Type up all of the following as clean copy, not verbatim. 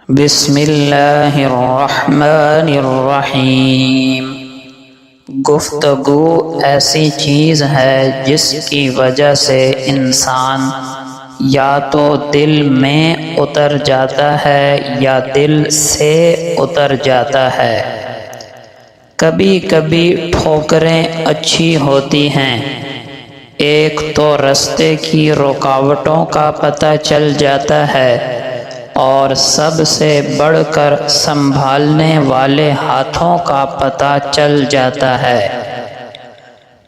بسم اللہ الرحمن الرحیم۔ گفتگو ایسی چیز ہے جس کی وجہ سے انسان یا تو دل میں اتر جاتا ہے یا دل سے اتر جاتا ہے۔ کبھی کبھی ٹھوکریں اچھی ہوتی ہیں، ایک تو رستے کی رکاوٹوں کا پتہ چل جاتا ہے اور سب سے بڑھ کر سنبھالنے والے ہاتھوں کا پتہ چل جاتا ہے۔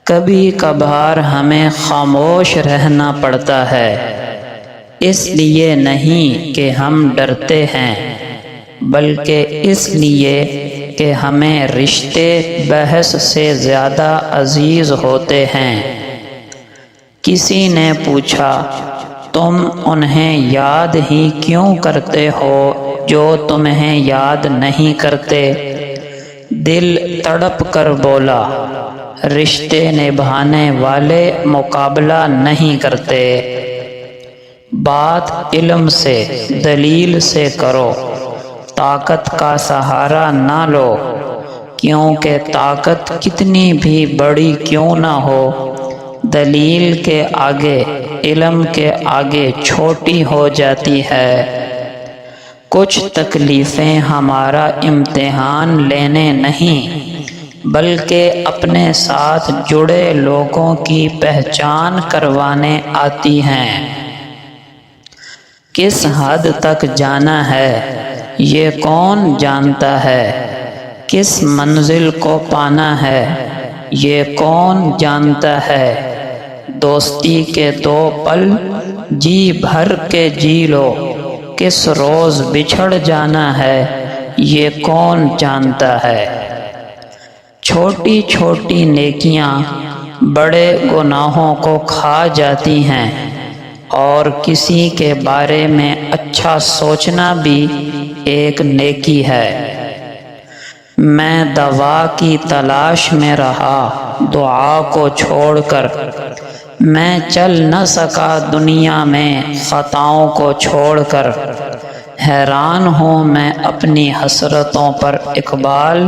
کبھی کبھار ہمیں خاموش رہنا پڑتا ہے، اس لیے نہیں کہ ہم ڈرتے ہیں، بلکہ اس لیے کہ ہمیں رشتے بحث سے زیادہ عزیز ہوتے ہیں۔ کسی نے پوچھا، تم انہیں یاد ہی کیوں کرتے ہو جو تمہیں یاد نہیں کرتے؟ دل تڑپ کر بولا، رشتے نبھانے والے مقابلہ نہیں کرتے۔ بات علم سے، دلیل سے کرو، طاقت کا سہارا نہ لو، کیونکہ طاقت کتنی بھی بڑی کیوں نہ ہو، دلیل کے آگے، علم کے آگے چھوٹی ہو جاتی ہے۔ کچھ تکلیفیں ہمارا امتحان لینے نہیں، بلکہ اپنے ساتھ جڑے لوگوں کی پہچان کروانے آتی ہیں۔ کس حد تک جانا ہے یہ کون جانتا ہے، کس منزل کو پانا ہے یہ کون جانتا ہے، دوستی کے دو پل جی بھر کے جی لو، کس روز بچھڑ جانا ہے یہ کون جانتا ہے۔ چھوٹی چھوٹی نیکیاں بڑے گناہوں کو کھا جاتی ہیں، اور کسی کے بارے میں اچھا سوچنا بھی ایک نیکی ہے۔ میں دوا کی تلاش میں رہا دعا کو چھوڑ کر، میں چل نہ سکا دنیا میں خطاؤں کو چھوڑ کر، حیران ہوں میں اپنی حسرتوں پر اقبال،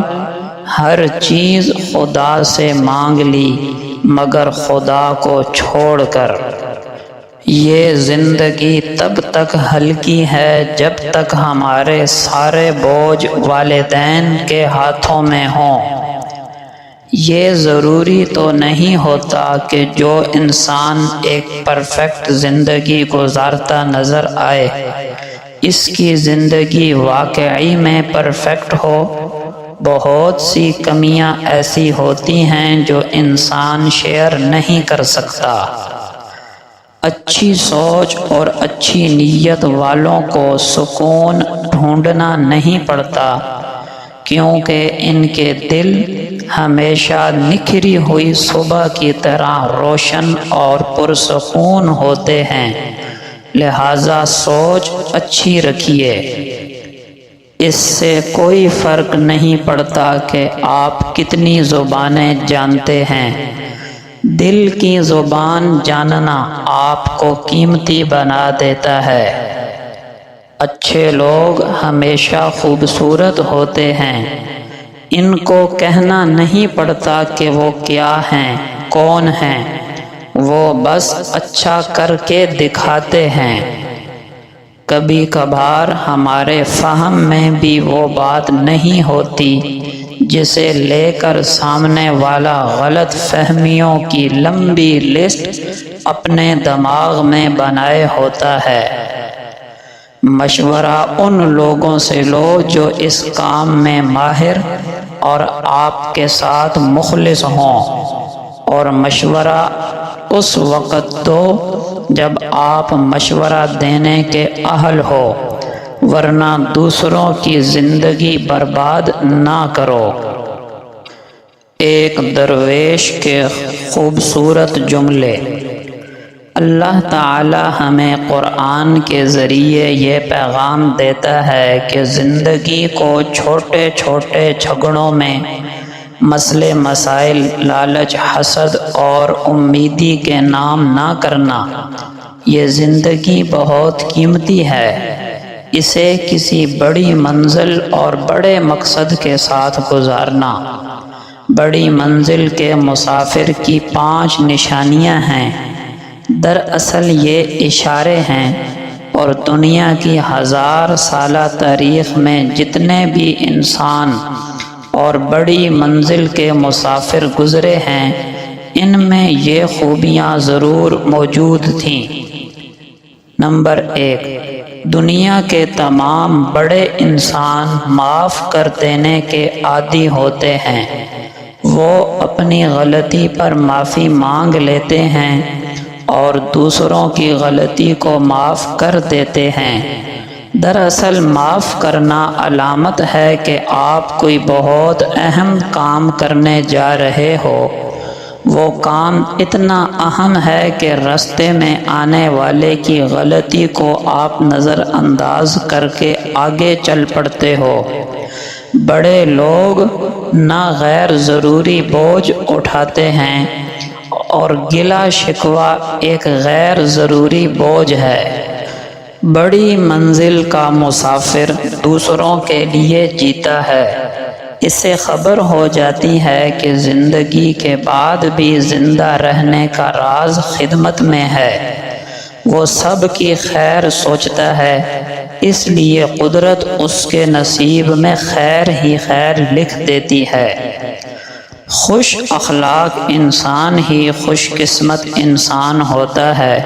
ہر چیز خدا سے مانگ لی مگر خدا کو چھوڑ کر۔ یہ زندگی تب تک ہلکی ہے جب تک ہمارے سارے بوجھ والدین کے ہاتھوں میں ہوں۔ یہ ضروری تو نہیں ہوتا کہ جو انسان ایک پرفیکٹ زندگی گزارتا نظر آئے، اس کی زندگی واقعی میں پرفیکٹ ہو۔ بہت سی کمیاں ایسی ہوتی ہیں جو انسان شیئر نہیں کر سکتا۔ اچھی سوچ اور اچھی نیت والوں کو سکون ڈھونڈنا نہیں پڑتا، کیونکہ ان کے دل ہمیشہ نکھری ہوئی صبح کی طرح روشن اور پرسکون ہوتے ہیں، لہذا سوچ اچھی رکھیے۔ اس سے کوئی فرق نہیں پڑتا کہ آپ کتنی زبانیں جانتے ہیں، دل کی زبان جاننا آپ کو قیمتی بنا دیتا ہے۔ اچھے لوگ ہمیشہ خوبصورت ہوتے ہیں، ان کو کہنا نہیں پڑتا کہ وہ کیا ہیں، کون ہیں، وہ بس اچھا کر کے دکھاتے ہیں۔ کبھی کبھار ہمارے فہم میں بھی وہ بات نہیں ہوتی جسے لے کر سامنے والا غلط فہمیوں کی لمبی لسٹ اپنے دماغ میں بنائے ہوتا ہے۔ مشورہ ان لوگوں سے لو جو اس کام میں ماہر اور آپ کے ساتھ مخلص ہوں، اور مشورہ اس وقت دو جب آپ مشورہ دینے کے اہل ہو، ورنہ دوسروں کی زندگی برباد نہ کرو۔ ایک درویش کے خوبصورت جملے۔ اللہ تعالی ہمیں قرآن کے ذریعے یہ پیغام دیتا ہے کہ زندگی کو چھوٹے چھوٹے جھگڑوں میں، مسئلے مسائل، لالچ، حسد اور امیدی کے نام نہ کرنا۔ یہ زندگی بہت قیمتی ہے، اسے کسی بڑی منزل اور بڑے مقصد کے ساتھ گزارنا۔ بڑی منزل کے مسافر کی 5 نشانیاں ہیں، دراصل یہ اشارے ہیں، اور دنیا کی 1000 سالہ تاریخ میں جتنے بھی انسان اور بڑی منزل کے مسافر گزرے ہیں، ان میں یہ خوبیاں ضرور موجود تھیں۔ نمبر 1، دنیا کے تمام بڑے انسان معاف کر دینے کے عادی ہوتے ہیں۔ وہ اپنی غلطی پر معافی مانگ لیتے ہیں اور دوسروں کی غلطی کو معاف کر دیتے ہیں۔ دراصل معاف کرنا علامت ہے کہ آپ کوئی بہت اہم کام کرنے جا رہے ہو۔ وہ کام اتنا اہم ہے کہ راستے میں آنے والے کی غلطی کو آپ نظر انداز کر کے آگے چل پڑتے ہو۔ بڑے لوگ نہ غیر ضروری بوجھ اٹھاتے ہیں، اور گلہ شکوہ ایک غیر ضروری بوجھ ہے۔ بڑی منزل کا مسافر دوسروں کے لیے جیتا ہے۔ اسے خبر ہو جاتی ہے کہ زندگی کے بعد بھی زندہ رہنے کا راز خدمت میں ہے۔ وہ سب کی خیر سوچتا ہے، اس لیے قدرت اس کے نصیب میں خیر ہی خیر لکھ دیتی ہے۔ خوش اخلاق انسان ہی خوش قسمت انسان ہوتا ہے۔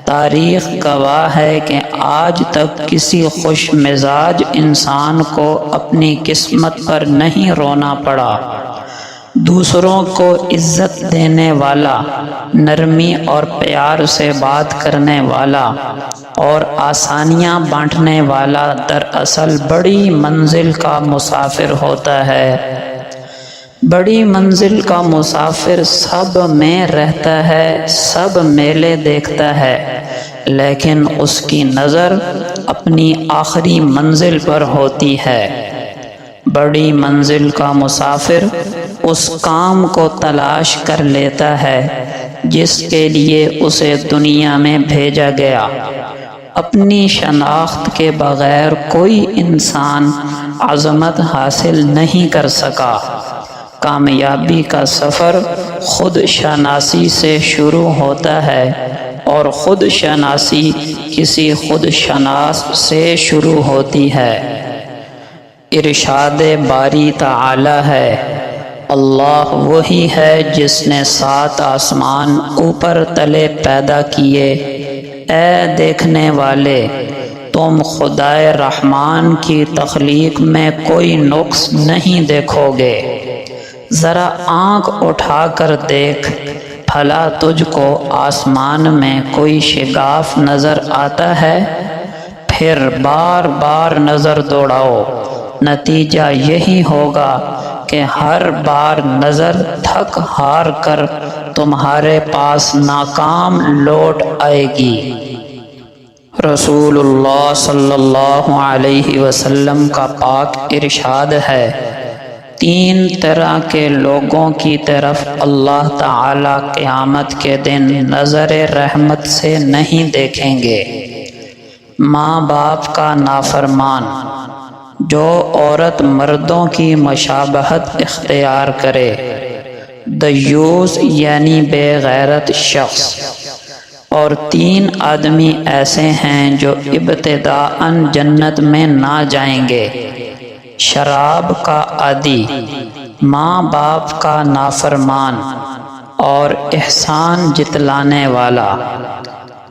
تاریخ گواہ ہے کہ آج تک کسی خوش مزاج انسان کو اپنی قسمت پر نہیں رونا پڑا۔ دوسروں کو عزت دینے والا، نرمی اور پیار سے بات کرنے والا اور آسانیاں بانٹنے والا دراصل بڑی منزل کا مسافر ہوتا ہے۔ بڑی منزل کا مسافر سب میں رہتا ہے، سب میلے دیکھتا ہے، لیکن اس کی نظر اپنی آخری منزل پر ہوتی ہے۔ بڑی منزل کا مسافر اس کام کو تلاش کر لیتا ہے جس کے لیے اسے دنیا میں بھیجا گیا۔ اپنی شناخت کے بغیر کوئی انسان عظمت حاصل نہیں کر سکا۔ کامیابی کا سفر خود شناسی سے شروع ہوتا ہے، اور خود شناسی کسی خود شناس سے شروع ہوتی ہے۔ ارشاد باری تعالی ہے، اللہ وہی ہے جس نے 7 آسمان اوپر تلے پیدا کیے۔ اے دیکھنے والے، تم خدائے رحمان کی تخلیق میں کوئی نقص نہیں دیکھو گے۔ ذرا آنکھ اٹھا کر دیکھ، بھلا تجھ کو آسمان میں کوئی شگاف نظر آتا ہے؟ پھر بار بار نظر دوڑاؤ، نتیجہ یہی ہوگا کہ ہر بار نظر تھک ہار کر تمہارے پاس ناکام لوٹ آئے گی۔ رسول اللہ صلی اللہ علیہ وسلم کا پاک ارشاد ہے، 3 طرح کے لوگوں کی طرف اللہ تعالی قیامت کے دن نظر رحمت سے نہیں دیکھیں گے۔ ماں باپ کا نافرمان، جو عورت مردوں کی مشابہت اختیار کرے، دیوس یعنی بے غیرت شخص، اور 3 آدمی ایسے ہیں جو ابتداءً جنت میں نہ جائیں گے۔ شراب کا عادی، ماں باپ کا نافرمان، اور احسان جتلانے والا۔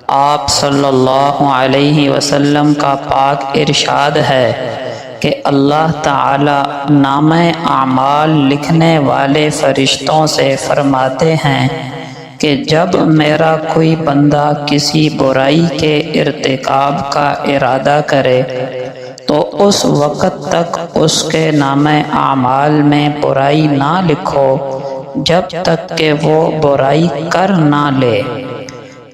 آپ صلی اللہ علیہ وسلم کا پاک ارشاد ہے کہ اللہ تعالی نامہ اعمال لکھنے والے فرشتوں سے فرماتے ہیں کہ جب میرا کوئی بندہ کسی برائی کے ارتکاب کا ارادہ کرے تو اس وقت تک اس کے نامہ اعمال میں برائی نہ لکھو جب تک کہ وہ برائی کر نہ لے۔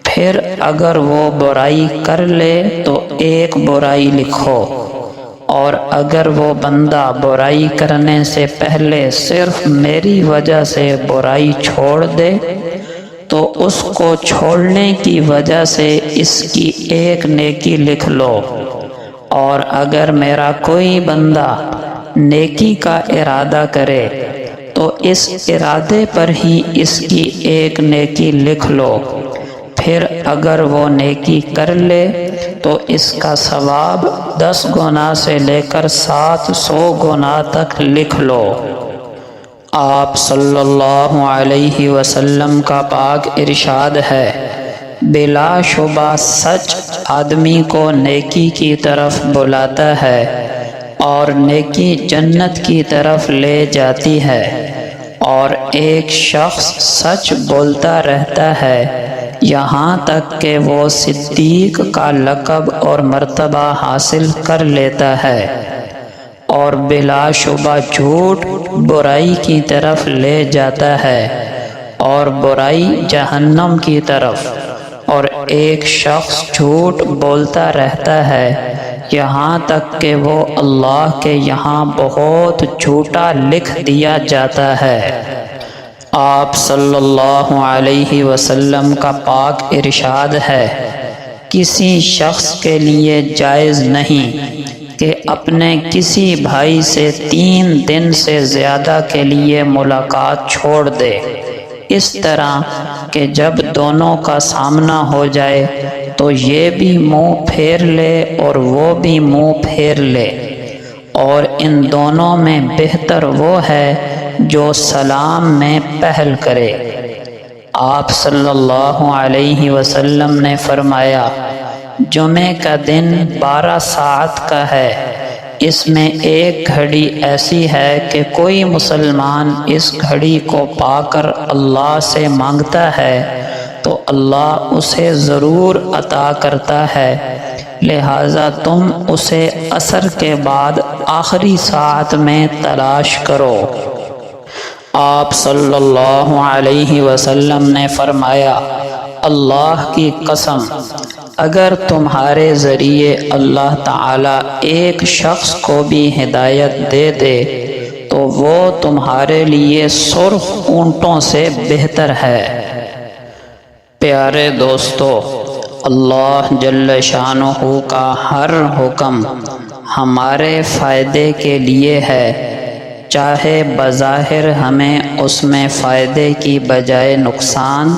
پھر اگر وہ برائی کر لے تو ایک برائی لکھو، اور اگر وہ بندہ برائی کرنے سے پہلے صرف میری وجہ سے برائی چھوڑ دے تو اس کو چھوڑنے کی وجہ سے اس کی ایک نیکی لکھ لو، اور اگر میرا کوئی بندہ نیکی کا ارادہ کرے تو اس ارادے پر ہی اس کی ایک نیکی لکھ لو، پھر اگر وہ نیکی کر لے تو اس کا ثواب 10 گنا سے لے کر 700 گنا تک لکھ لو۔ آپ صلی اللہ علیہ وسلم کا پاک ارشاد ہے، بلا شبہ سچ آدمی کو نیکی کی طرف بلاتا ہے اور نیکی جنت کی طرف لے جاتی ہے، اور ایک شخص سچ بولتا رہتا ہے یہاں تک کہ وہ صدیق کا لقب اور مرتبہ حاصل کر لیتا ہے، اور بلا شبہ جھوٹ برائی کی طرف لے جاتا ہے اور برائی جہنم کی طرف، اور ایک شخص جھوٹ بولتا رہتا ہے یہاں تک کہ وہ اللہ کے یہاں بہت جھوٹا لکھ دیا جاتا ہے۔ آپ صلی اللہ علیہ وسلم کا پاک ارشاد ہے، کسی شخص کے لیے جائز نہیں کہ اپنے کسی بھائی سے 3 دن سے زیادہ کے لیے ملاقات چھوڑ دے، اس طرح کہ جب دونوں کا سامنا ہو جائے تو یہ بھی منہ پھیر لے اور وہ بھی منہ پھیر لے، اور ان دونوں میں بہتر وہ ہے جو سلام میں پہل کرے۔ آپ صلی اللہ علیہ وسلم نے فرمایا، جمعے کا دن 12 ساعت کا ہے، اس میں ایک گھڑی ایسی ہے کہ کوئی مسلمان اس گھڑی کو پا کر اللہ سے مانگتا ہے تو اللہ اسے ضرور عطا کرتا ہے، لہٰذا تم اسے عصر کے بعد آخری ساعت میں تلاش کرو۔ آپ صلی اللہ علیہ وسلم نے فرمایا، اللہ کی قسم، اگر تمہارے ذریعے اللہ تعالیٰ ایک شخص کو بھی ہدایت دے دے تو وہ تمہارے لیے سرخ اونٹوں سے بہتر ہے۔ پیارے دوستو، اللہ جل شانہ کا ہر حکم ہمارے فائدے کے لیے ہے، چاہے بظاہر ہمیں اس میں فائدے کی بجائے نقصان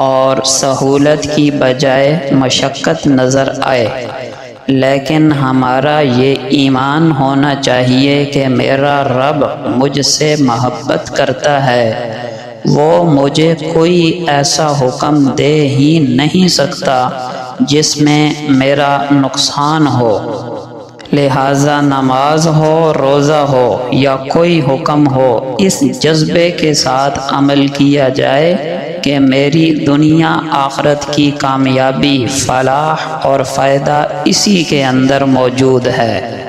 اور سہولت کی بجائے مشقت نظر آئے، لیکن ہمارا یہ ایمان ہونا چاہیے کہ میرا رب مجھ سے محبت کرتا ہے، وہ مجھے کوئی ایسا حکم دے ہی نہیں سکتا جس میں میرا نقصان ہو، لہٰذا نماز ہو، روزہ ہو یا کوئی حکم ہو، اس جذبے کے ساتھ عمل کیا جائے کہ میری دنیا آخرت کی کامیابی، فلاح اور فائدہ اسی کے اندر موجود ہے۔